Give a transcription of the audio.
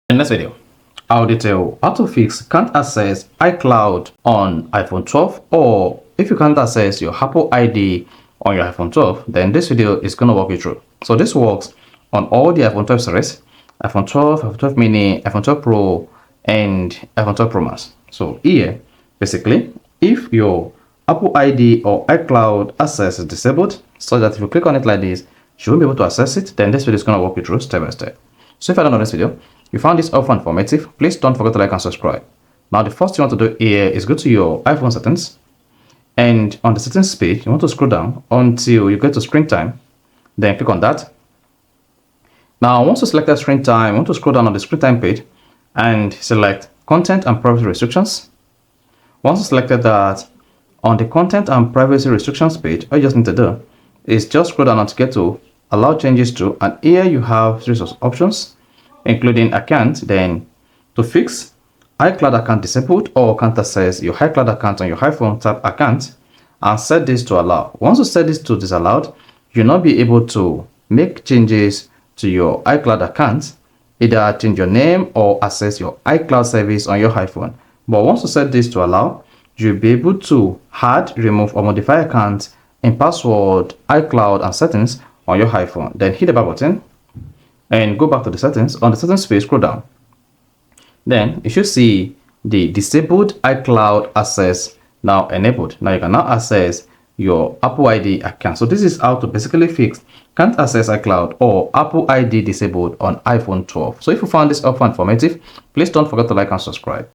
In this video, I'll detail how to fix can't access iCloud on iPhone 12, or if you can't access your Apple ID on your iPhone 12, then this video is going to walk you through. So this works on all the iPhone 12 series, iPhone 12, iPhone 12 mini, iPhone 12 Pro, and iPhone 12 Pro Max. So here, basically, if your Apple ID or iCloud access is disabled, so that if you click on it like this, you won't be able to access it, then this video is going to walk you through step by step. So if I don't know this video, you found this helpful and informative, please don't forget to like and subscribe. Now the first thing you want to do here is go to your iPhone settings, and on the settings page you want to scroll down until you get to screen time, then click on that. Now once you select that screen time, you want to scroll down on the screen time page and select content and privacy restrictions. Once you selected that, on the content and privacy restrictions page, all you just need to do is just scroll down to get to allow changes to, and here you have series of options including account. Then to fix iCloud account disabled or can't access your iCloud account on your iPhone, tap account and set this to allow. Once you set this to disallowed, you'll not be able to make changes to your iCloud account, either change your name or access your iCloud service on your iPhone. But once you set this to allow, you'll be able to add, remove, or modify accounts in password, iCloud, and settings on your iPhone. Then hit the back button and go back to the settings. On the settings page, scroll down. Then you should see the disabled iCloud access now enabled. Now you can now access your Apple ID account. So this is how to basically fix can't access iCloud or Apple ID disabled on iPhone 12. So if you found this helpful and informative, please don't forget to like and subscribe.